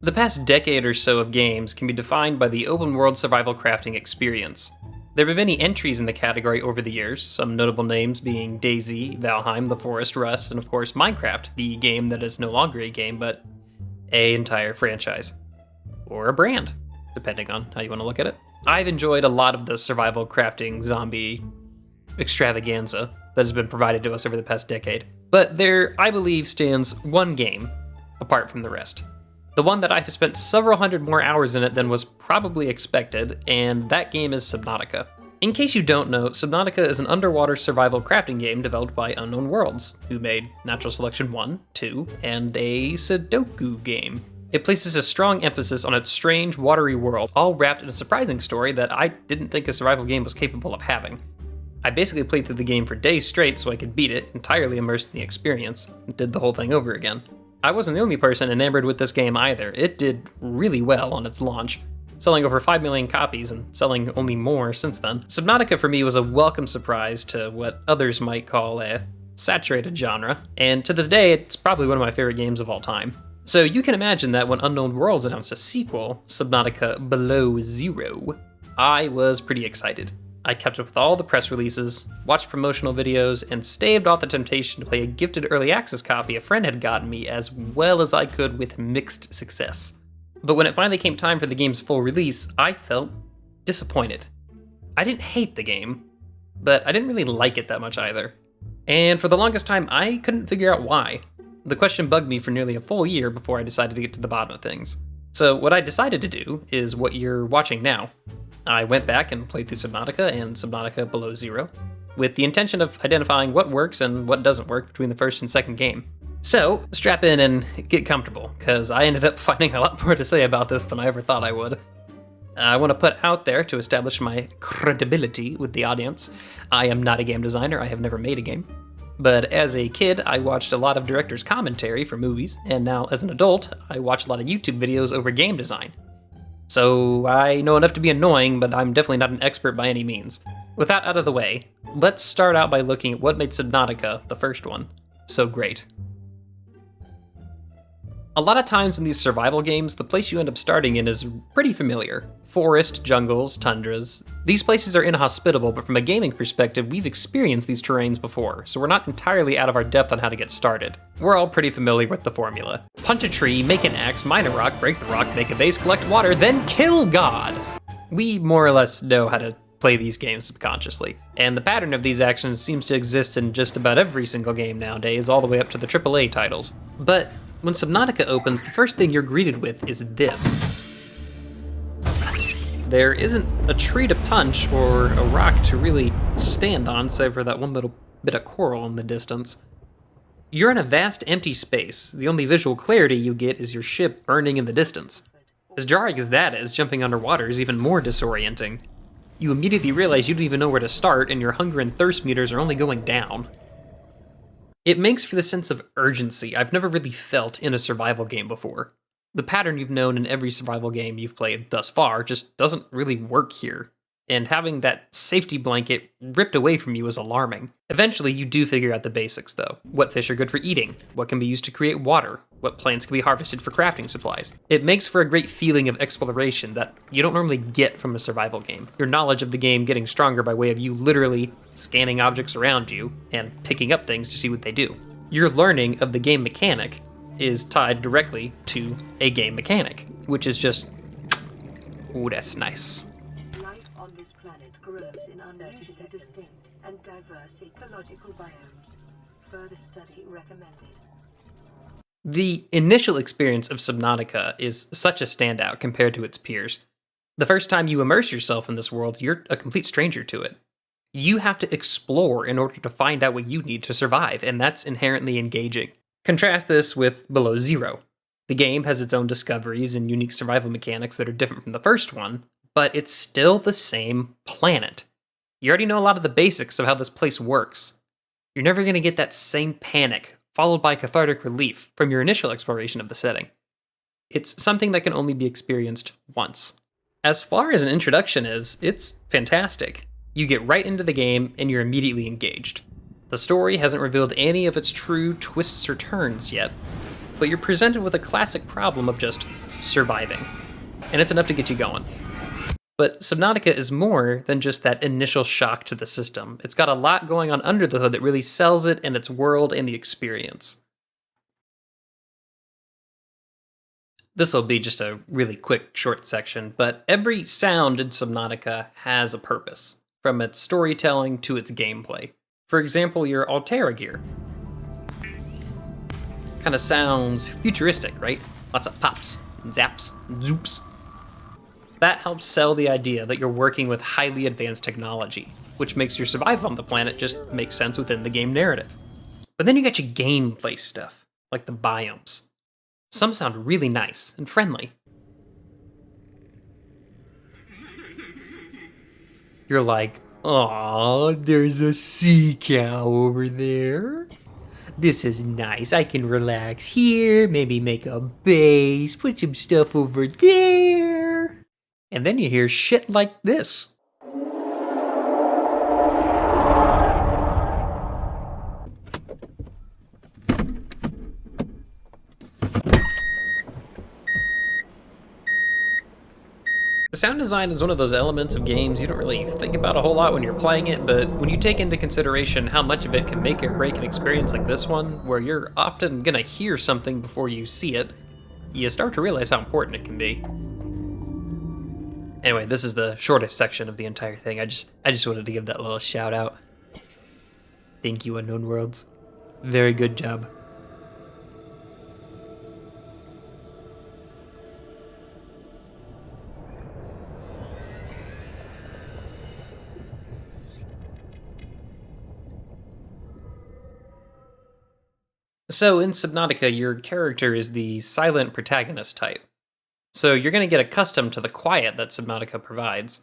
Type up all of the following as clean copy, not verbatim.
The past decade or so of games can be defined by the open-world survival crafting experience. There have been many entries in the category over the years, some notable names being DayZ, Valheim, The Forest, Rust, and of course Minecraft, the game that is no longer a game, but an entire franchise. Or a brand, depending on how you want to look at it. I've enjoyed a lot of the survival crafting zombie extravaganza that has been provided to us over the past decade, but there, I believe, stands one game apart from the rest. The one that I've spent several hundred more hours in it than was probably expected, and that game is Subnautica. In case you don't know, Subnautica is an underwater survival crafting game developed by Unknown Worlds, who made Natural Selection 1, 2, and a Sudoku game. It places a strong emphasis on its strange, watery world, all wrapped in a surprising story that I didn't think a survival game was capable of having. I basically played through the game for days straight so I could beat it, entirely immersed in the experience, and did the whole thing over again. I wasn't the only person enamored with this game either. It did really well on its launch, selling over 5 million copies and selling only more since then. Subnautica for me was a welcome surprise to what others might call a saturated genre, and to this day it's probably one of my favorite games of all time. So you can imagine that when Unknown Worlds announced a sequel, Subnautica Below Zero, I was pretty excited. I kept up with all the press releases, watched promotional videos, and staved off the temptation to play a gifted early access copy a friend had gotten me as well as I could with mixed success. But when it finally came time for the game's full release, I felt disappointed. I didn't hate the game, but I didn't really like it that much either. And for the longest time, I couldn't figure out why. The question bugged me for nearly a full year before I decided to get to the bottom of things. So what I decided to do is what you're watching now. I went back and played through Subnautica and Subnautica Below Zero, with the intention of identifying what works and what doesn't work between the first and second game. So, strap in and get comfortable, because I ended up finding a lot more to say about this than I ever thought I would. I want to put out there to establish my credibility with the audience. I am not a game designer, I have never made a game. But as a kid, I watched a lot of directors' commentary for movies, and now as an adult, I watch a lot of YouTube videos over game design. So I know enough to be annoying, but I'm definitely not an expert by any means. With that out of the way, let's start out by looking at what made Subnautica, the first one, so great. A lot of times in these survival games, the place you end up starting in is pretty familiar. Forest, jungles, tundras. These places are inhospitable, but from a gaming perspective, we've experienced these terrains before, so we're not entirely out of our depth on how to get started. We're all pretty familiar with the formula. Punch a tree, make an axe, mine a rock, break the rock, make a vase, collect water, then kill God! We more or less know how to play these games subconsciously, and the pattern of these actions seems to exist in just about every single game nowadays, all the way up to the AAA titles. But when Subnautica opens, the first thing you're greeted with is this. There isn't a tree to punch or a rock to really stand on, save for that one little bit of coral in the distance. You're in a vast empty space. The only visual clarity you get is your ship burning in the distance. As jarring as that is, jumping underwater is even more disorienting. You immediately realize you don't even know where to start, and your hunger and thirst meters are only going down. It makes for the sense of urgency I've never really felt in a survival game before. The pattern you've known in every survival game you've played thus far just doesn't really work here, and having that safety blanket ripped away from you is alarming. Eventually, you do figure out the basics, though. What fish are good for eating, what can be used to create water, what plants can be harvested for crafting supplies. It makes for a great feeling of exploration that you don't normally get from a survival game. Your knowledge of the game getting stronger by way of you literally scanning objects around you and picking up things to see what they do. Your learning of the game mechanic is tied directly to a game mechanic, which is just, ooh, that's nice. Life on this planet grows in unnoticed, distinct, and diverse ecological biomes. Further study recommended. The initial experience of Subnautica is such a standout compared to its peers. The first time you immerse yourself in this world, you're a complete stranger to it. You have to explore in order to find out what you need to survive, and that's inherently engaging. Contrast this with Below Zero. The game has its own discoveries and unique survival mechanics that are different from the first one, but it's still the same planet. You already know a lot of the basics of how this place works. You're never going to get that same panic, followed by cathartic relief from your initial exploration of the setting. It's something that can only be experienced once. As far as an introduction is, it's fantastic. You get right into the game and you're immediately engaged. The story hasn't revealed any of its true twists or turns yet, but you're presented with a classic problem of just surviving. And it's enough to get you going. But Subnautica is more than just that initial shock to the system. It's got a lot going on under the hood that really sells it and its world and the experience. This will be just a really quick, short section, but every sound in Subnautica has a purpose, from its storytelling to its gameplay. For example, your Altera gear. Kind of sounds futuristic, right? Lots of pops, and zaps, and zoops. That helps sell the idea that you're working with highly advanced technology, which makes your survival on the planet just make sense within the game narrative. But then you got your gameplay stuff, like the biomes. Some sound really nice and friendly. You're like, "Aw, there's a sea cow over there. This is nice. I can relax here, maybe make a base, put some stuff over there." And then you hear shit like this. The sound design is one of those elements of games you don't really think about a whole lot when you're playing it, but when you take into consideration how much of it can make or break an experience like this one, where you're often gonna hear something before you see it, you start to realize how important it can be. Anyway, this is the shortest section of the entire thing. I just wanted to give that little shout out. Thank you, Unknown Worlds. Very good job. So in Subnautica, your character is the silent protagonist type. So you're going to get accustomed to the quiet that Subnautica provides.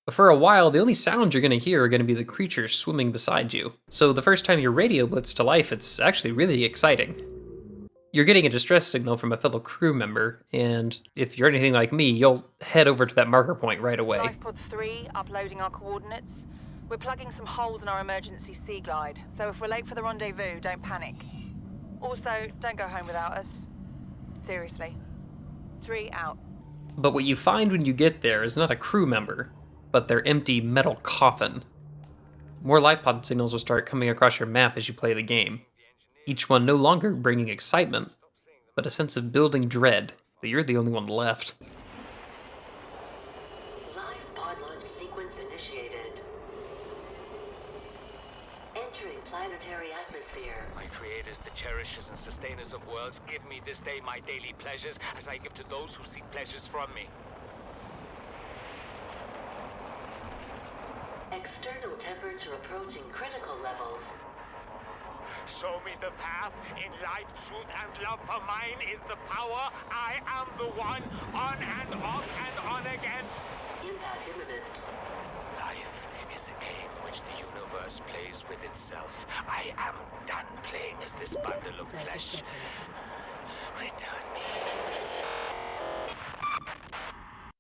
But for a while, the only sounds you're going to hear are going to be the creatures swimming beside you. So the first time your radio blitz to life, it's actually really exciting. You're getting a distress signal from a fellow crew member, and if you're anything like me, you'll head over to that marker point right away. Lifepod 3, uploading our coordinates. We're plugging some holes in our emergency sea glide, so if we're late for the rendezvous, don't panic. Also, don't go home without us. Seriously. 3 out. But what you find when you get there is not a crew member, but their empty metal coffin. More lifepod signals will start coming across your map as you play the game. Each one no longer bringing excitement, but a sense of building dread that you're the only one left. Live pod launch sequence initiated. Entering planetary atmosphere. My creators, the cherishers and sustainers of worlds, give me this day my daily pleasures as I give to those who seek pleasures from me. External temperature approaching critical levels. Show me the path. In life, truth, and love for mine is the power. I am the one, on and off and on again. Impact imminent. Life is a game which the universe plays with itself. I am done playing as this bundle of 30 flesh. seconds. Return me.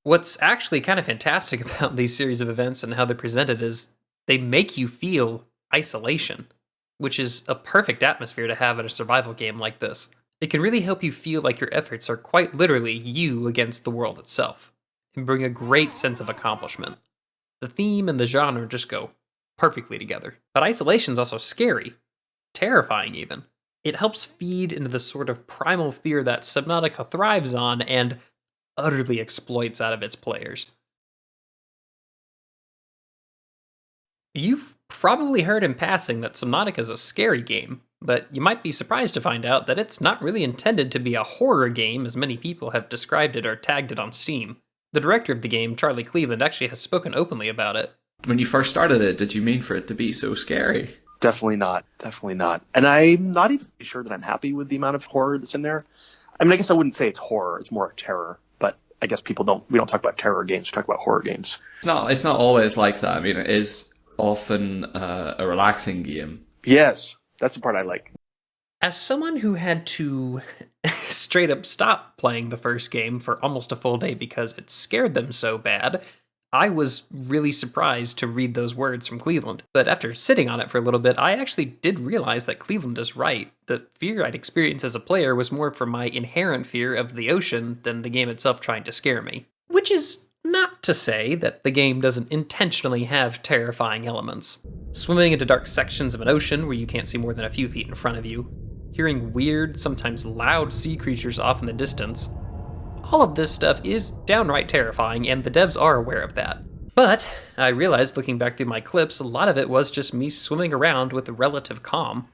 What's actually kind of fantastic about these series of events and how they're presented is they make you feel isolation, which is a perfect atmosphere to have in a survival game like this. It can really help you feel like your efforts are quite literally you against the world itself, and bring a great sense of accomplishment. The theme and the genre just go perfectly together. But isolation's also scary, terrifying even. It helps feed into the sort of primal fear that Subnautica thrives on and utterly exploits out of its players. You've probably heard in passing that Subnautica is a scary game, but you might be surprised to find out that it's not really intended to be a horror game as many people have described it or tagged it on Steam. The director of the game, Charlie Cleveland, actually has spoken openly about it. When you first started it, did you mean for it to be so scary? Definitely not. Definitely not. And I'm not even sure that I'm happy with the amount of horror that's in there. I mean, I guess I wouldn't say it's horror. It's more terror. But I guess we don't talk about terror games. We talk about horror games. It's not always like that. I mean, it is often a relaxing game. Yes, that's the part I like. As someone who had to straight up stop playing the first game for almost a full day because it scared them so bad, I was really surprised to read those words from Cleveland, but after sitting on it for a little bit, I actually did realize that Cleveland is right. The fear I'd experienced as a player was more from my inherent fear of the ocean than the game itself trying to scare me. Which is not to say that the game doesn't intentionally have terrifying elements. Swimming into dark sections of an ocean where you can't see more than a few feet in front of you, hearing weird, sometimes loud sea creatures off in the distance. All of this stuff is downright terrifying, and the devs are aware of that. But I realized looking back through my clips, a lot of it was just me swimming around with relative calm.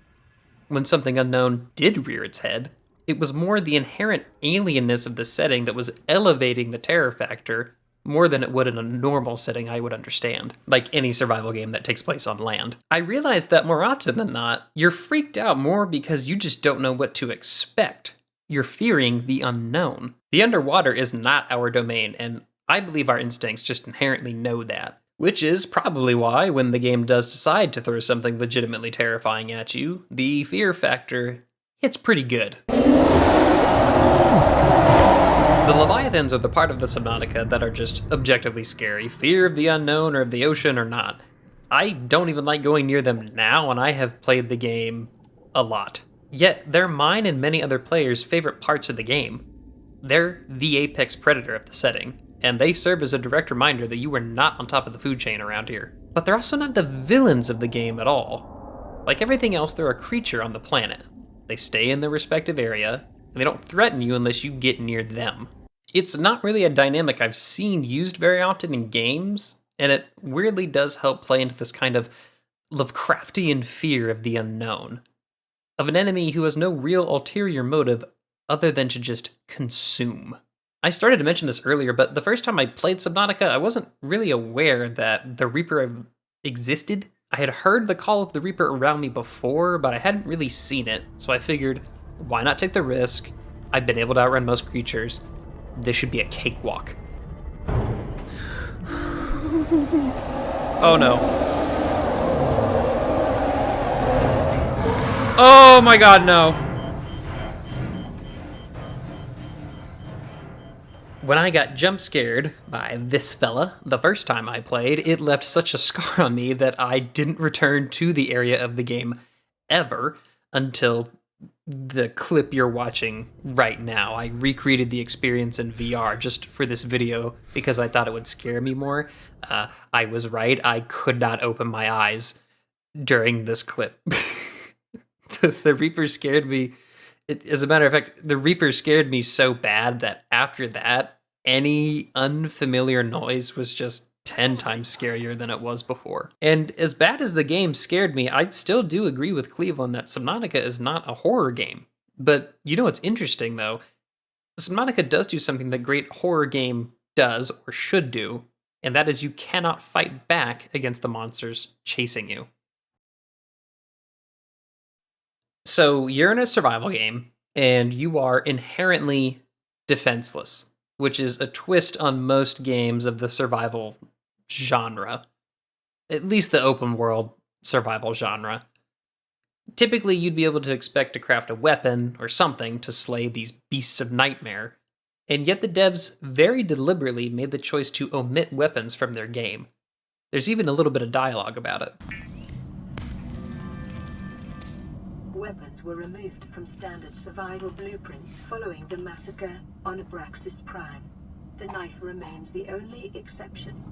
When something unknown did rear its head, it was more the inherent alienness of the setting that was elevating the terror factor more than it would in a normal setting I would understand, like any survival game that takes place on land. I realized that more often than not, you're freaked out more because you just don't know what to expect. You're fearing the unknown. The underwater is not our domain, and I believe our instincts just inherently know that. Which is probably why, when the game does decide to throw something legitimately terrifying at you, the fear factor hits pretty good. The leviathans are the part of the Subnautica that are just objectively scary, fear of the unknown or of the ocean or not. I don't even like going near them now, and I have played the game a lot. Yet, they're mine and many other players' favorite parts of the game. They're the apex predator of the setting, and they serve as a direct reminder that you are not on top of the food chain around here. But they're also not the villains of the game at all. Like everything else, they're a creature on the planet. They stay in their respective area, and they don't threaten you unless you get near them. It's not really a dynamic I've seen used very often in games, and it weirdly does help play into this kind of Lovecraftian fear of the unknown. Of an enemy who has no real ulterior motive other than to just consume. I started to mention this earlier, but the first time I played Subnautica, I wasn't really aware that the Reaper existed. I had heard the call of the Reaper around me before, but I hadn't really seen it, so I figured, why not take the risk? I've been able to outrun most creatures. This should be a cakewalk. Oh no. Oh my god, no. When I got jump scared by this fella the first time I played, it left such a scar on me that I didn't return to the area of the game ever until the clip you're watching right now. I recreated the experience in VR just for this video because I thought it would scare me more. I was right. I could not open my eyes during this clip. The Reaper scared me. As a matter of fact, the Reaper scared me so bad that after that, any unfamiliar noise was just 10 times scarier than it was before. And as bad as the game scared me, I still do agree with Cleveland that Subnautica is not a horror game. But you know what's interesting, though? Subnautica does do something that great horror game does, or should do, and that is you cannot fight back against the monsters chasing you. So you're in a survival game, and you are inherently defenseless, which is a twist on most games of the survival genre, at least the open world survival genre. Typically, you'd be able to expect to craft a weapon or something to slay these beasts of nightmare, and yet the devs very deliberately made the choice to omit weapons from their game. There's even a little bit of dialogue about it. Weapons were removed from standard survival blueprints following the massacre on Abraxas Prime. The knife remains the only exception.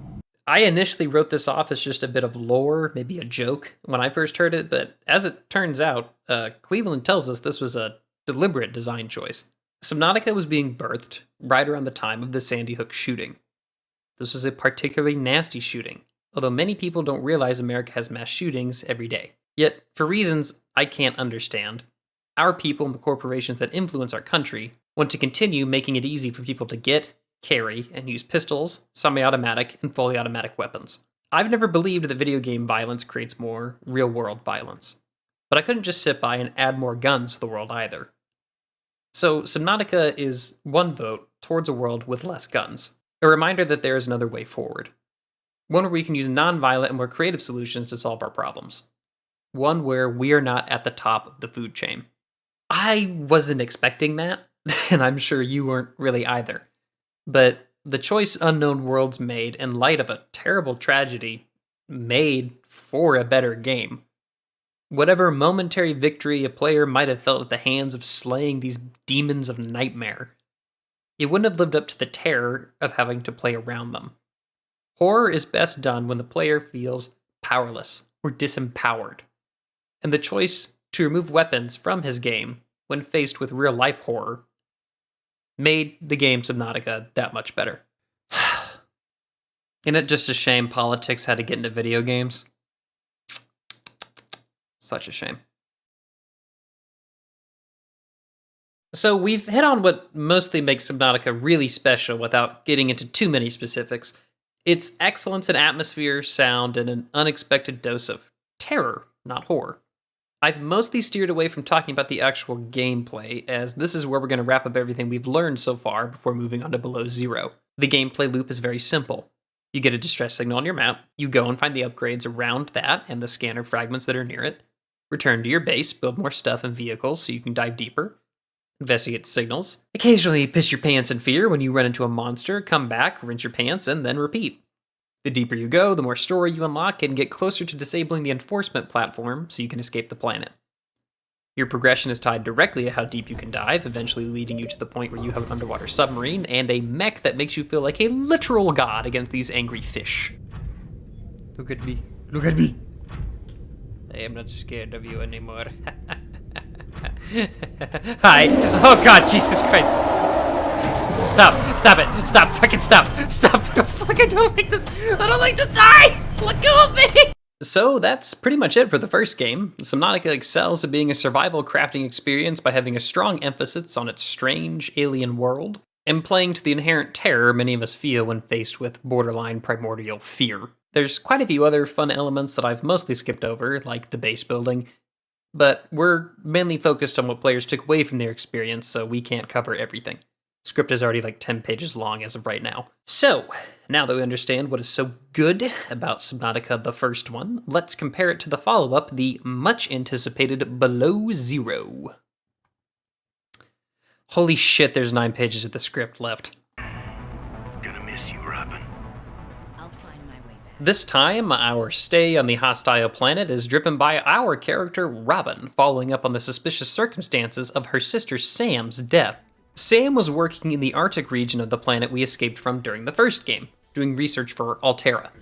I initially wrote this off as just a bit of lore, maybe a joke, when I first heard it, but as it turns out, Cleveland tells us this was a deliberate design choice. Subnautica was being birthed right around the time of the Sandy Hook shooting. This was a particularly nasty shooting, although many people don't realize America has mass shootings every day. Yet, for reasons I can't understand, our people and the corporations that influence our country want to continue making it easy for people to get, carry, and use pistols, semi-automatic, and fully automatic weapons. I've never believed that video game violence creates more real-world violence. But I couldn't just sit by and add more guns to the world either. So Subnautica is one vote towards a world with less guns. A reminder that there is another way forward. One where we can use non-violent and more creative solutions to solve our problems. One where we are not at the top of the food chain. I wasn't expecting that, and I'm sure you weren't really either. But the choice Unknown Worlds made in light of a terrible tragedy made for a better game. Whatever momentary victory a player might have felt at the hands of slaying these demons of nightmare, it wouldn't have lived up to the terror of having to play around them. Horror is best done when the player feels powerless or disempowered, and the choice to remove weapons from his game when faced with real-life horror made the game Subnautica that much better. Isn't it just a shame politics had to get into video games? Such a shame. So we've hit on what mostly makes Subnautica really special without getting into too many specifics. Its excellence in atmosphere, sound, and an unexpected dose of terror, not horror. I've mostly steered away from talking about the actual gameplay, as this is where we're going to wrap up everything we've learned so far before moving on to Below Zero. The gameplay loop is very simple. You get a distress signal on your map, you go and find the upgrades around that and the scanner fragments that are near it, return to your base, build more stuff and vehicles so you can dive deeper, investigate signals, occasionally piss your pants in fear when you run into a monster, come back, rinse your pants, and then repeat. The deeper you go, the more story you unlock and get closer to disabling the enforcement platform so you can escape the planet. Your progression is tied directly to how deep you can dive, eventually leading you to the point where you have an underwater submarine and a mech that makes you feel like a literal god against these angry fish. Look at me. Look at me. I am not scared of you anymore. Hi. Oh god, Jesus Christ. Stop. Stop it. Stop. Fucking stop. Stop. Fuck, I don't like this. I don't like this. Die! Let go of me! So that's pretty much it for the first game. Subnautica excels at being a survival crafting experience by having a strong emphasis on its strange alien world, and playing to the inherent terror many of us feel when faced with borderline primordial fear. There's quite a few other fun elements that I've mostly skipped over, like the base building, but we're mainly focused on what players took away from their experience, so we can't cover everything. Script is already like 10 pages long as of right now. So, now that we understand what is so good about Subnautica the first one, let's compare it to the follow-up, the much-anticipated Below Zero. Holy shit, there's 9 pages of the script left. Gonna miss you, Robin. I'll find my way back. This time, our stay on the hostile planet is driven by our character Robin, following up on the suspicious circumstances of her sister Sam's death. Sam was working in the Arctic region of the planet we escaped from during the first game, doing research for Altera.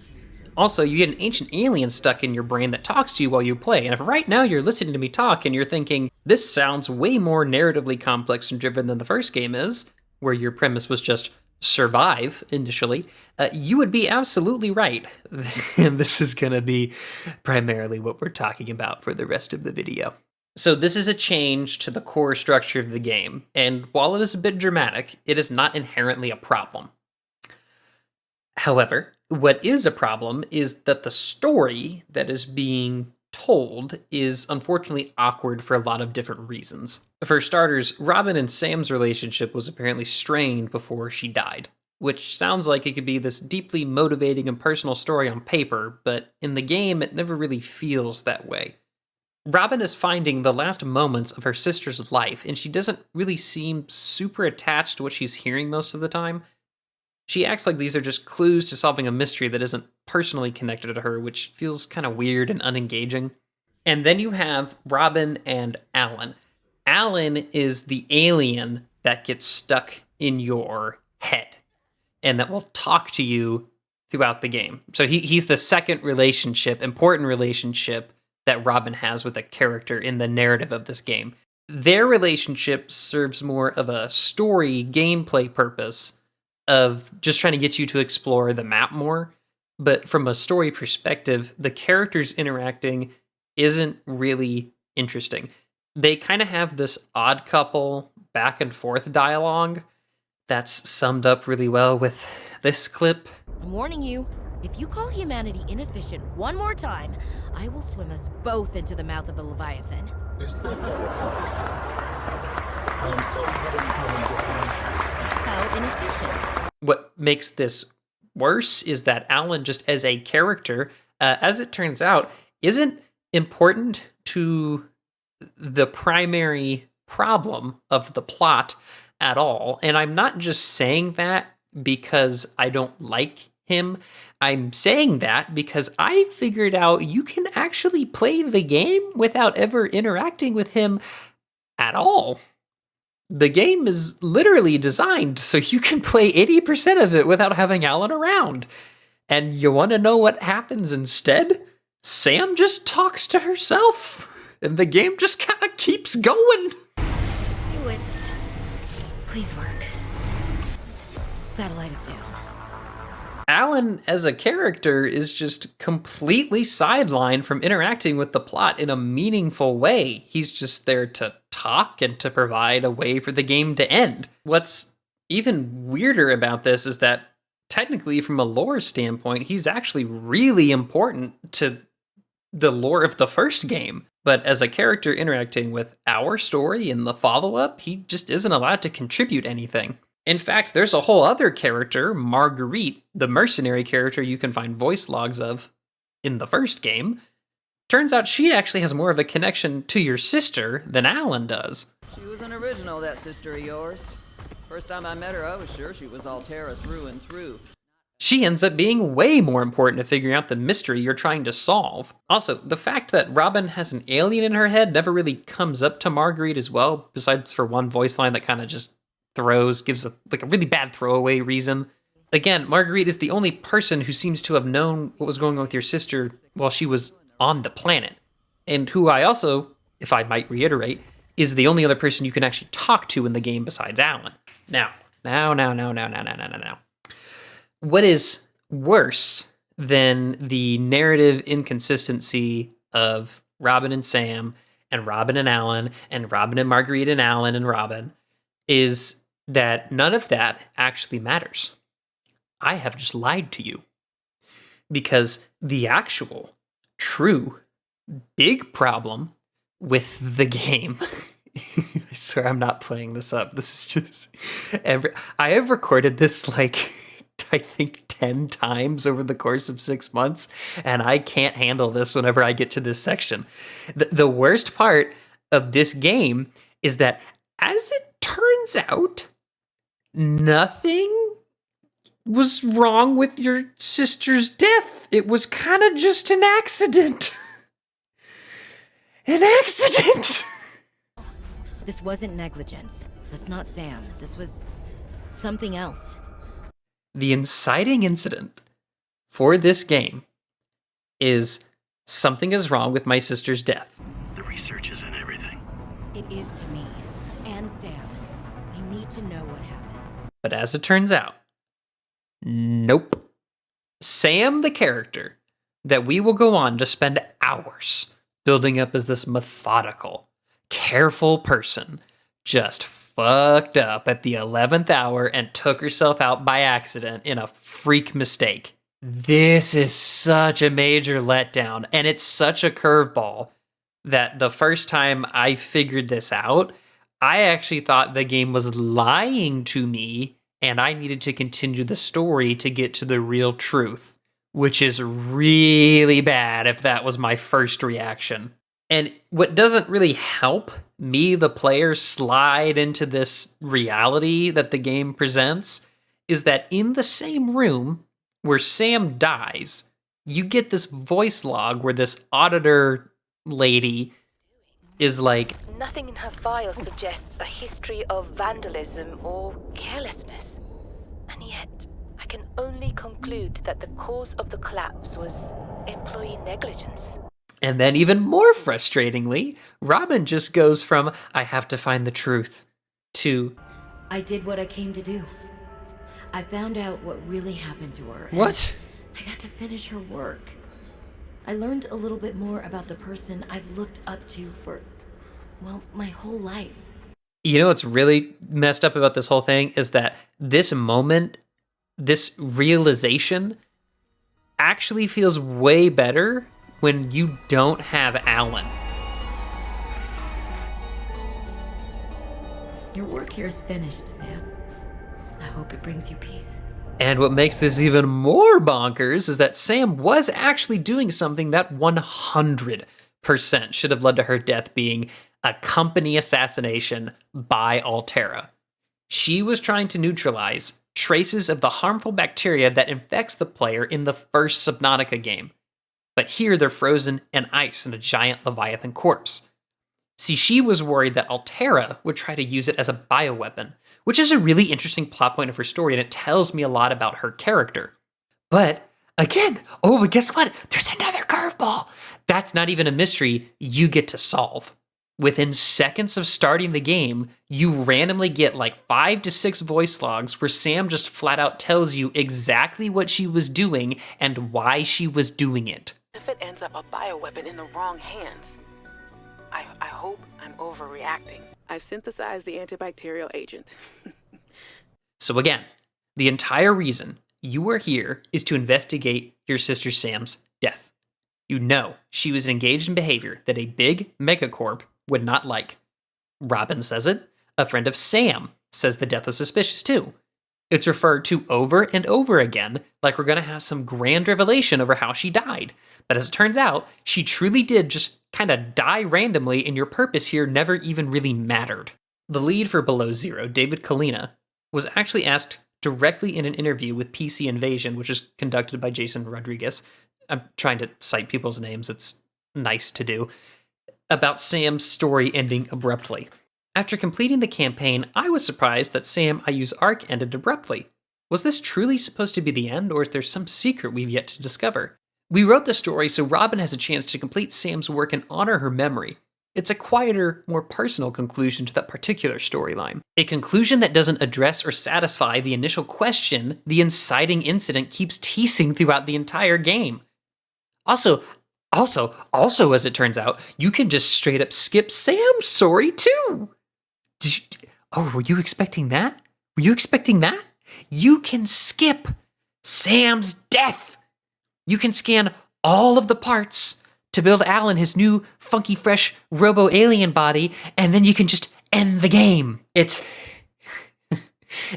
Also, you get an ancient alien stuck in your brain that talks to you while you play, and if right now you're listening to me talk and you're thinking, this sounds way more narratively complex and driven than the first game is, where your premise was just survive initially, you would be absolutely right. And this is going to be primarily what we're talking about for the rest of the video. So this is a change to the core structure of the game, and while it is a bit dramatic, it is not inherently a problem. However, what is a problem is that the story that is being told is unfortunately awkward for a lot of different reasons. For starters, Robin and Sam's relationship was apparently strained before she died, which sounds like it could be this deeply motivating and personal story on paper, but in the game it never really feels that way. Robin is finding the last moments of her sister's life, and she doesn't really seem super attached to what she's hearing most of the time. She acts like these are just clues to solving a mystery that isn't personally connected to her, which feels kind of weird and unengaging. And then you have Robin and Alan. Alan is the alien that gets stuck in your head, and that will talk to you throughout the game. So he's the second important relationship that Robin has with a character in the narrative of this game. Their relationship serves more of a story gameplay purpose of just trying to get you to explore the map more. But from a story perspective, the characters interacting isn't really interesting. They kind of have this odd couple back and forth dialogue that's summed up really well with this clip. I'm warning you, if you call humanity inefficient one more time, I will swim us both into the mouth of a leviathan. How inefficient. What makes this worse is that Alan, just as a character, as it turns out, isn't important to the primary problem of the plot at all. And I'm not just saying that because I don't like him. I'm saying that because I figured out you can actually play the game without ever interacting with him at all. The game is literally designed so you can play 80% of it without having Alan around. And you want to know what happens instead? Sam just talks to herself, and the game just kind of keeps going. Do it. Please work. Satellite is down. Alan, as a character, is just completely sidelined from interacting with the plot in a meaningful way. He's just there to talk and to provide a way for the game to end. What's even weirder about this is that technically, from a lore standpoint, he's actually really important to the lore of the first game. But as a character interacting with our story and the follow-up, he just isn't allowed to contribute anything. In fact, there's a whole other character, Marguerite, the mercenary character you can find voice logs of in the first game. Turns out she actually has more of a connection to your sister than Alan does. She was an original, that sister of yours. First time I met her, I was sure she was Altera through and through. She ends up being way more important to figuring out the mystery you're trying to solve. Also, the fact that Robin has an alien in her head never really comes up to Marguerite as well, besides for one voice line that kind of just gives a really bad throwaway reason. Again, Marguerite is the only person who seems to have known what was going on with your sister while she was on the planet. And who I also, if I might reiterate, is the only other person you can actually talk to in the game besides Alan. Now. What is worse than the narrative inconsistency of Robin and Sam, and Robin and Alan, and Robin and Marguerite and Alan and Robin, is that none of that actually matters. I have just lied to you. Because the actual, true, big problem with the game... I swear I'm not playing this up. This is just... I have recorded this, I think 10 times over the course of 6 months, and I can't handle this whenever I get to this section. The worst part of this game is that, as it turns out, nothing was wrong with your sister's death. It was kind of just an accident. An accident! This wasn't negligence. That's not Sam. This was something else. The inciting incident for this game is something is wrong with my sister's death. The research isn't everything. It is to me and Sam. I need to know what happened. But as it turns out, nope. Sam, the character that we will go on to spend hours building up as this methodical, careful person, just fucked up at the 11th hour and took herself out by accident in a freak mistake. This is such a major letdown, and it's such a curveball that the first time I figured this out, I actually thought the game was lying to me and I needed to continue the story to get to the real truth, which is really bad if that was my first reaction. And what doesn't really help me, the player, slide into this reality that the game presents is that in the same room where Sam dies, you get this voice log where this auditor lady is like, nothing in her file suggests a history of vandalism or carelessness. And yet, I can only conclude that the cause of the collapse was employee negligence. And then even more frustratingly, Robin just goes from, I have to find the truth, to... I did what I came to do. I found out what really happened to her. What? I got to finish her work. I learned a little bit more about the person I've looked up to for, well, my whole life. You know what's really messed up about this whole thing is that this moment, this realization, actually feels way better when you don't have Alan. Your work here is finished, Sam. I hope it brings you peace. And what makes this even more bonkers is that Sam was actually doing something that 100% should have led to her death being a company assassination by Altera. She was trying to neutralize traces of the harmful bacteria that infects the player in the first Subnautica game. But here they're frozen in ice in a giant leviathan corpse. See, she was worried that Altera would try to use it as a bioweapon, which is a really interesting plot point of her story, and it tells me a lot about her character. But, again, but guess what? There's another curveball! That's not even a mystery you get to solve. Within seconds of starting the game, you randomly get like 5 to 6 voice logs where Sam just flat out tells you exactly what she was doing and why she was doing it. If it ends up a bioweapon in the wrong hands, I hope I'm overreacting. I've synthesized the antibacterial agent. So again, the entire reason you are here is to investigate your sister Sam's death. You know she was engaged in behavior that a big megacorp would not like. Robin says it. A friend of Sam says the death was suspicious too. It's referred to over and over again, like we're going to have some grand revelation over how she died. But as it turns out, she truly did just kind of die randomly, and your purpose here never even really mattered. The lead for Below Zero, David Kalina, was actually asked directly in an interview with PC Invasion, which is conducted by Jason Rodriguez. I'm trying to cite people's names, it's nice to do. About Sam's story ending abruptly. After completing the campaign, I was surprised that Sam Ayu's arc ended abruptly. Was this truly supposed to be the end, or is there some secret we've yet to discover? We wrote the story so Robin has a chance to complete Sam's work and honor her memory. It's a quieter, more personal conclusion to that particular storyline. A conclusion that doesn't address or satisfy the initial question the inciting incident keeps teasing throughout the entire game. Also, as it turns out, you can just straight up skip Sam's story too. Were you expecting that? You can skip Sam's death. You can scan all of the parts to build Alan his new funky fresh robo-alien body, and then you can just end the game.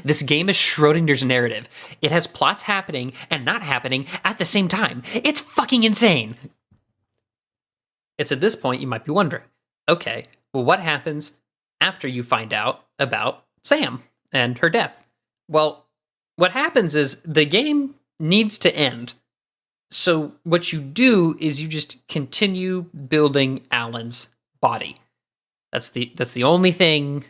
This game is Schrodinger's narrative. It has plots happening and not happening at the same time. It's fucking insane. It's at this point you might be wondering, okay, well, what happens after you find out about Sam and her death? Well, what happens is the game needs to end. So what you do is you just continue building Alan's body. That's the only thing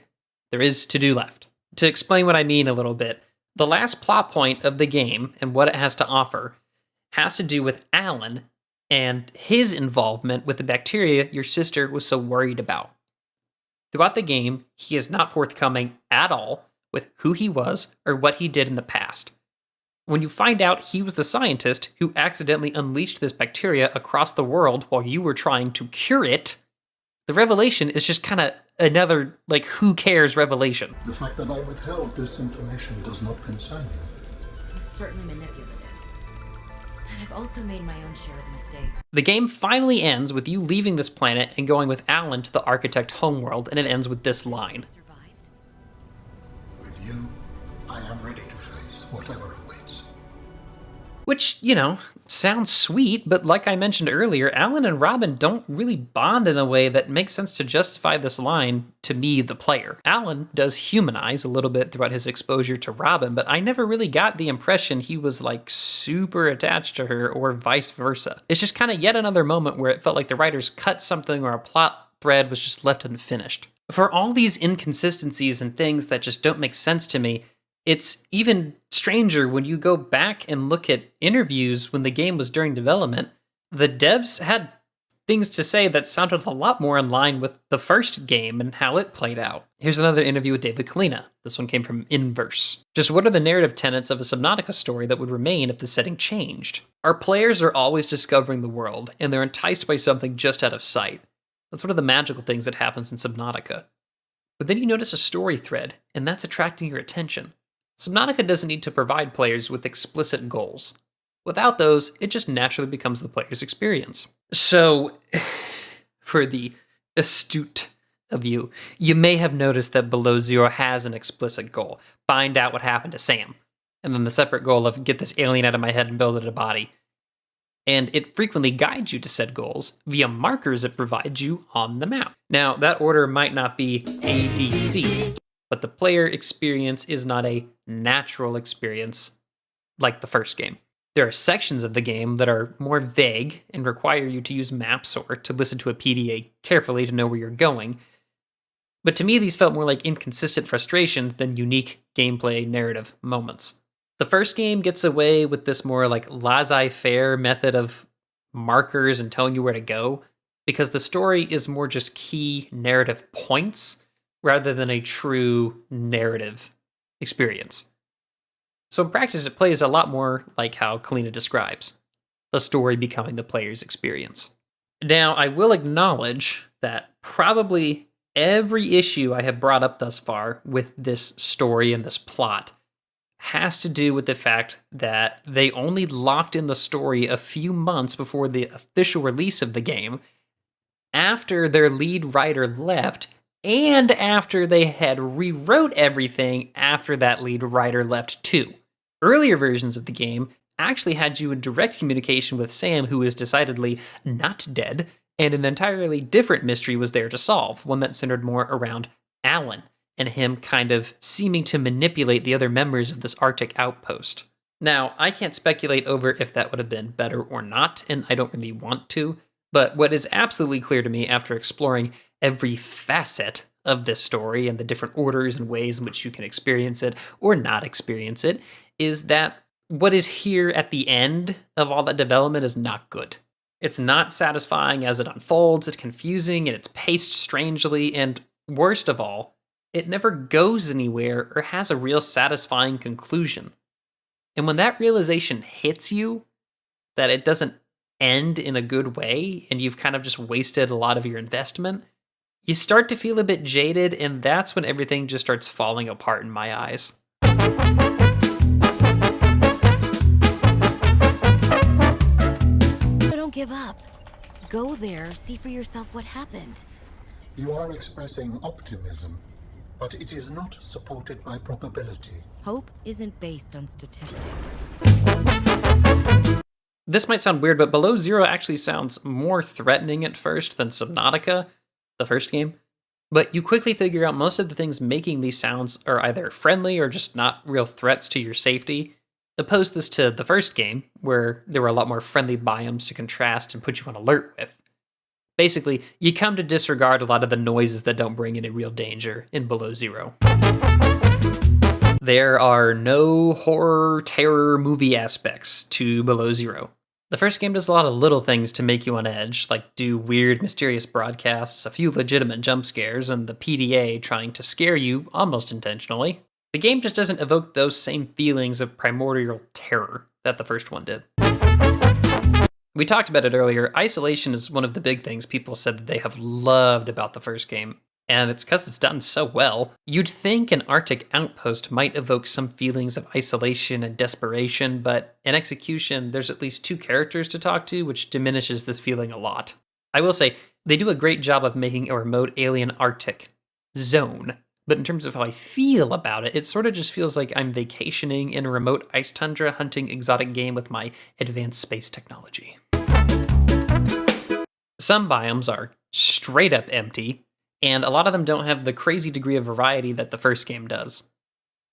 there is to do left. To explain what I mean a little bit, the last plot point of the game and what it has to offer has to do with Alan and his involvement with the bacteria your sister was so worried about. Throughout the game, he is not forthcoming at all with who he was or what he did in the past. When you find out he was the scientist who accidentally unleashed this bacteria across the world while you were trying to cure it, the revelation is just kind of another, who cares revelation. The fact that I withheld this information does not concern you. He's certainly manipulative. And I've also made my own share of mistakes. The game finally ends with you leaving this planet and going with Alan to the Architect homeworld, and it ends with this line. With you, I am ready to face whatever awaits. Which, sounds sweet, but like I mentioned earlier, Alan and Robin don't really bond in a way that makes sense to justify this line to me, the player. Alan does humanize a little bit throughout his exposure to Robin, but I never really got the impression he was super attached to her or vice versa. It's just kind of yet another moment where it felt like the writers cut something or a plot thread was just left unfinished. For all these inconsistencies and things that just don't make sense to me, it's even stranger when you go back and look at interviews when the game was during development. The devs had things to say that sounded a lot more in line with the first game and how it played out. Here's another interview with David Kalina. This one came from Inverse. Just what are the narrative tenets of a Subnautica story that would remain if the setting changed? Our players are always discovering the world, and they're enticed by something just out of sight. That's one of the magical things that happens in Subnautica. But then you notice a story thread, and that's attracting your attention. Subnautica doesn't need to provide players with explicit goals. Without those, it just naturally becomes the player's experience. So, for the astute of you, you may have noticed that Below Zero has an explicit goal. Find out what happened to Sam. And then the separate goal of get this alien out of my head and build it a body. And it frequently guides you to said goals via markers it provides you on the map. Now, that order might not be A, B, C, but the player experience is not a natural experience like the first game. There are sections of the game that are more vague and require you to use maps or to listen to a PDA carefully to know where you're going. But to me, these felt more like inconsistent frustrations than unique gameplay narrative moments. The first game gets away with this more like laissez-faire method of markers and telling you where to go, because the story is more just key narrative points rather than a true narrative experience. So in practice, it plays a lot more like how Kalina describes, the story becoming the player's experience. Now, I will acknowledge that probably every issue I have brought up thus far with this story and this plot has to do with the fact that they only locked in the story a few months before the official release of the game, after their lead writer left, and after they had rewrote everything after that lead writer left too. Earlier versions of the game actually had you in direct communication with Sam, who is decidedly not dead, and an entirely different mystery was there to solve, one that centered more around Alan, and him kind of seeming to manipulate the other members of this Arctic outpost. Now, I can't speculate over if that would have been better or not, and I don't really want to, but what is absolutely clear to me after exploring every facet of this story and the different orders and ways in which you can experience it or not experience it is that what is here at the end of all that development is not good. It's not satisfying as it unfolds, it's confusing, and it's paced strangely, and worst of all, it never goes anywhere or has a real satisfying conclusion. And when that realization hits you, that it doesn't end in a good way, and you've kind of just wasted a lot of your investment, you start to feel a bit jaded, and that's when everything just starts falling apart in my eyes. Don't give up. Go there, see for yourself what happened. You are expressing optimism, but it is not supported by probability. Hope isn't based on statistics. This might sound weird, but Below Zero actually sounds more threatening at first than Subnautica, the first game. But you quickly figure out most of the things making these sounds are either friendly or just not real threats to your safety. Oppose this to the first game, where there were a lot more friendly biomes to contrast and put you on alert with. Basically, you come to disregard a lot of the noises that don't bring any real danger in Below Zero. There are no horror, terror movie aspects to Below Zero. The first game does a lot of little things to make you on edge, like do weird, mysterious broadcasts, a few legitimate jump scares, and the PDA trying to scare you almost intentionally. The game just doesn't evoke those same feelings of primordial terror that the first one did. We talked about it earlier. Isolation is one of the big things people said that they have loved about the first game, and it's because it's done so well. You'd think an Arctic outpost might evoke some feelings of isolation and desperation, but in execution, there's at least two characters to talk to, which diminishes this feeling a lot. I will say, they do a great job of making a remote alien Arctic zone, but in terms of how I feel about it, it sort of just feels like I'm vacationing in a remote ice tundra hunting exotic game with my advanced space technology. Some biomes are straight up empty, and a lot of them don't have the crazy degree of variety that the first game does.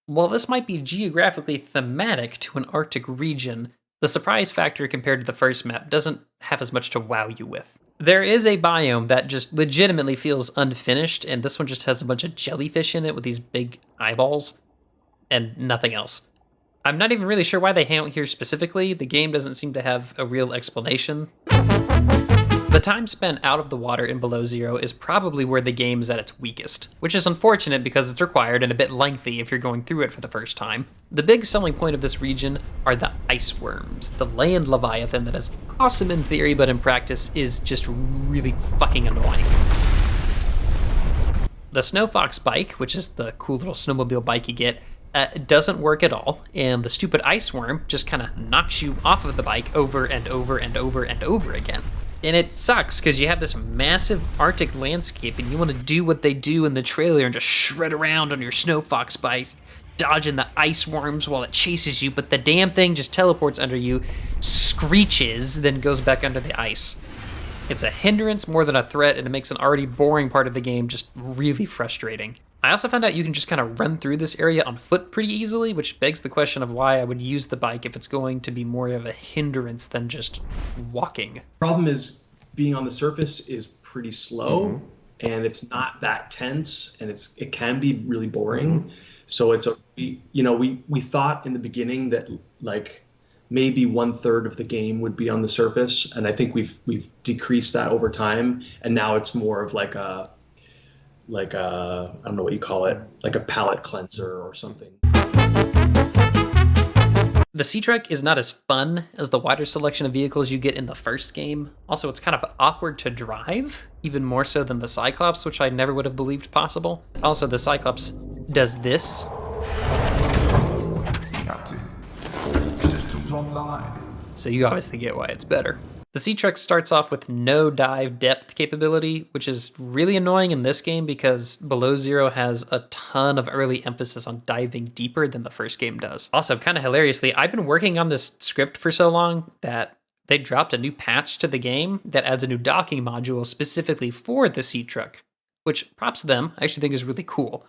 While this might be geographically thematic to an Arctic region, the surprise factor compared to the first map doesn't have as much to wow you with. There is a biome that just legitimately feels unfinished, and this one just has a bunch of jellyfish in it with these big eyeballs, and nothing else. I'm not even really sure why they hang out here specifically. The game doesn't seem to have a real explanation. The time spent out of the water in Below Zero is probably where the game is at its weakest, which is unfortunate because it's required and a bit lengthy if you're going through it for the first time. The big selling point of this region are the ice worms, the land leviathan that is awesome in theory, but in practice is just really fucking annoying. The Snow Fox bike, which is the cool little snowmobile bike you get, doesn't work at all, and the stupid ice worm just kind of knocks you off of the bike over and over and over and over again. And it sucks because you have this massive Arctic landscape and you want to do what they do in the trailer and just shred around on your Snow Fox bike, dodging the ice worms while it chases you, but the damn thing just teleports under you, screeches, then goes back under the ice. It's a hindrance more than a threat, and it makes an already boring part of the game just really frustrating. I also found out you can just kind of run through this area on foot pretty easily, which begs the question of why I would use the bike if it's going to be more of a hindrance than just walking. Problem is, being on the surface is pretty slow, and it's not that tense, and it can be really boring. So we thought in the beginning that like maybe 1/3 of the game would be on the surface, and I think we've decreased that over time, and now it's more of like a I don't know what you call it, like a palate cleanser or something. The Sea Trek is not as fun as the wider selection of vehicles you get in the first game. Also, it's kind of awkward to drive, even more so than the Cyclops, which I never would have believed possible. Also, the Cyclops does this. Captain, all systems online. So you obviously get why it's better. The Sea Trek starts off with no dive depth capability, which is really annoying in this game because Below Zero has a ton of early emphasis on diving deeper than the first game does. Also, kind of hilariously, I've been working on this script for so long that they dropped a new patch to the game that adds a new docking module specifically for the Sea Trek, which, props to them, I actually think is really cool.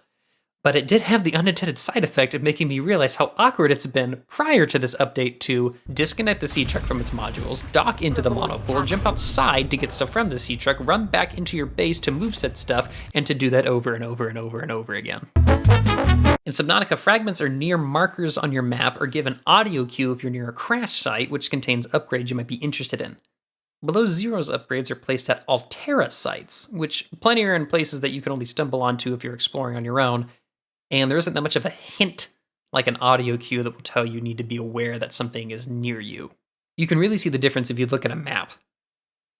But it did have the unintended side effect of making me realize how awkward it's been prior to this update to disconnect the Sea Trek from its modules, dock into the monopool, jump outside to get stuff from the Sea Trek, run back into your base to move said stuff, and to do that over and over and over and over again. In Subnautica, fragments are near markers on your map or give an audio cue if you're near a crash site, which contains upgrades you might be interested in. Below Zero's upgrades are placed at Altera sites, which plenty are in places that you can only stumble onto if you're exploring on your own, and there isn't that much of a hint like an audio cue that will tell you need to be aware that something is near you. You can really see the difference if you look at a map.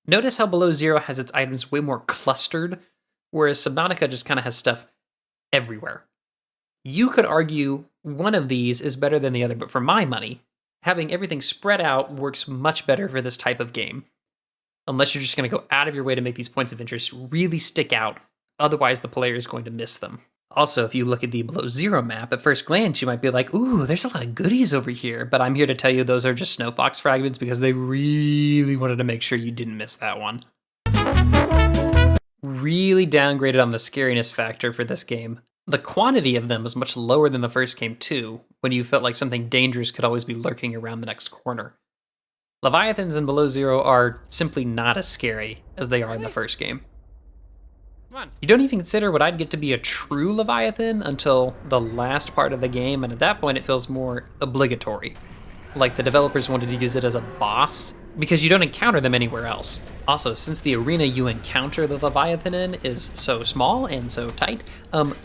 Notice how Below Zero has its items way more clustered, whereas Subnautica just kind of has stuff everywhere. You could argue one of these is better than the other, but for my money, having everything spread out works much better for this type of game. Unless you're just going to go out of your way to make these points of interest really stick out, otherwise the player is going to miss them. Also, if you look at the Below Zero map, at first glance you might be like, ooh, there's a lot of goodies over here, but I'm here to tell you those are just snowfox fragments because they really wanted to make sure you didn't miss that one. Really downgraded on the scariness factor for this game. The quantity of them is much lower than the first game too, when you felt like something dangerous could always be lurking around the next corner. Leviathans in Below Zero are simply not as scary as they are in the first game. You don't even consider what I'd get to be a true Leviathan until the last part of the game, and at that point it feels more obligatory. Like the developers wanted to use it as a boss, because you don't encounter them anywhere else. Also, since the arena you encounter the Leviathan in is so small and so tight,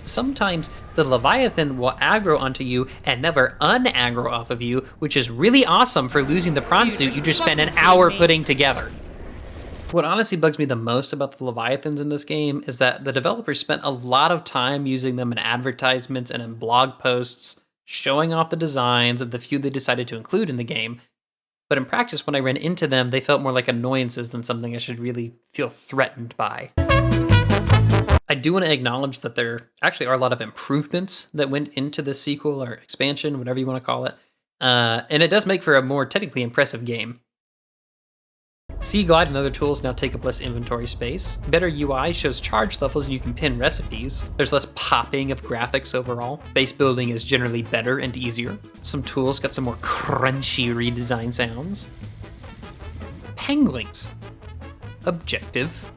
sometimes the Leviathan will aggro onto you and never un-aggro off of you, which is really awesome for losing the prawn suit you just spent an hour putting together. What honestly bugs me the most about the Leviathans in this game is that the developers spent a lot of time using them in advertisements and in blog posts, showing off the designs of the few they decided to include in the game. But in practice, when I ran into them, they felt more like annoyances than something I should really feel threatened by. I do want to acknowledge that there actually are a lot of improvements that went into this sequel or expansion, whatever you want to call it. And it does make for a more technically impressive game. Sea Glide and other tools now take up less inventory space. Better UI shows charge levels and you can pin recipes. There's less popping of graphics overall. Base building is generally better and easier. Some tools got some more crunchy redesign sounds. Penglings. Objective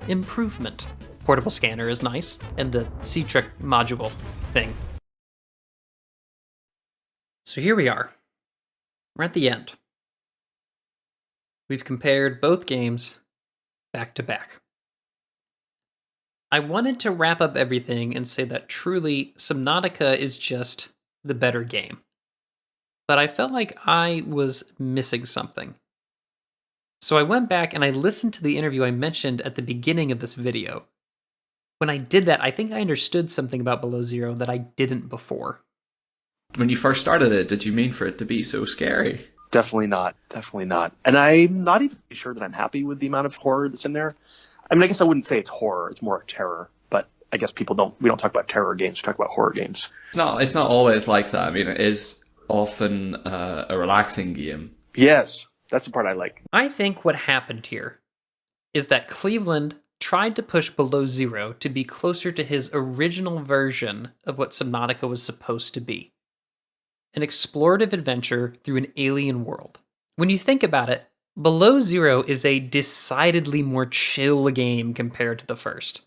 improvement. Portable scanner is nice, and the Sea Trek module thing. So here we are. We're at the end. We've compared both games back to back. I wanted to wrap up everything and say that truly Subnautica is just the better game. But I felt like I was missing something. So I went back and I listened to the interview I mentioned at the beginning of this video. When I did that, I think I understood something about Below Zero that I didn't before. When you first started it, did you mean for it to be so scary? Definitely not. Definitely not. And I'm not even sure that I'm happy with the amount of horror that's in there. I mean, I guess I wouldn't say it's horror. It's more terror. But I guess we don't talk about terror games. We talk about horror games. It's not always like that. I mean, it is often a relaxing game. Yes. That's the part I like. I think what happened here is that Cleveland tried to push Below Zero to be closer to his original version of what Subnautica was supposed to be. An explorative adventure through an alien world. When you think about it, Below Zero is a decidedly more chill game compared to the first,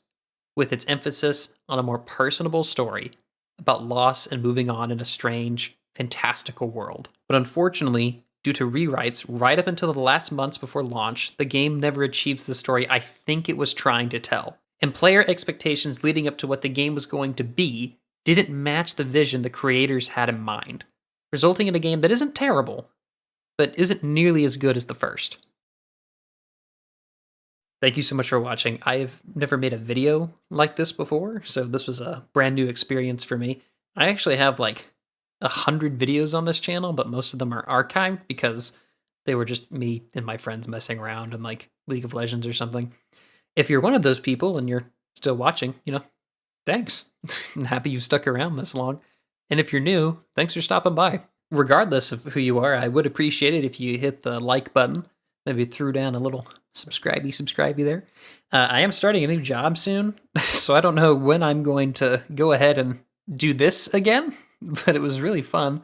with its emphasis on a more personable story about loss and moving on in a strange, fantastical world. But unfortunately, due to rewrites right up until the last months before launch, the game never achieves the story I think it was trying to tell. And player expectations leading up to what the game was going to be didn't match the vision the creators had in mind, resulting in a game that isn't terrible, but isn't nearly as good as the first. Thank you so much for watching. I've never made a video like this before, so this was a brand new experience for me. I actually have like 100 videos on this channel, but most of them are archived because they were just me and my friends messing around in like League of Legends or something. If you're one of those people and you're still watching, thanks. I'm happy you stuck around this long. And if you're new, thanks for stopping by. Regardless of who you are, I would appreciate it if you hit the like button. Maybe threw down a little subscribey there. I am starting a new job soon, so I don't know when I'm going to go ahead and do this again, but it was really fun.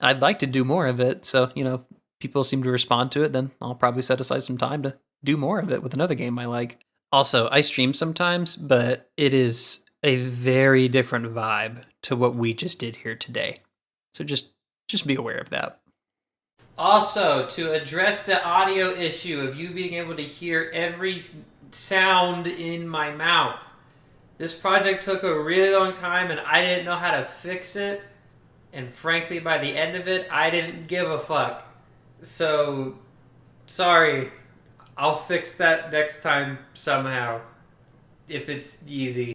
I'd like to do more of it, so, if people seem to respond to it, then I'll probably set aside some time to do more of it with another game I like. Also, I stream sometimes, but it is a very different vibe to what we just did here today. So just be aware of that. Also, to address the audio issue of you being able to hear every sound in my mouth, this project took a really long time and I didn't know how to fix it. And frankly, by the end of it, I didn't give a fuck. So, sorry. I'll fix that next time somehow. If it's easy.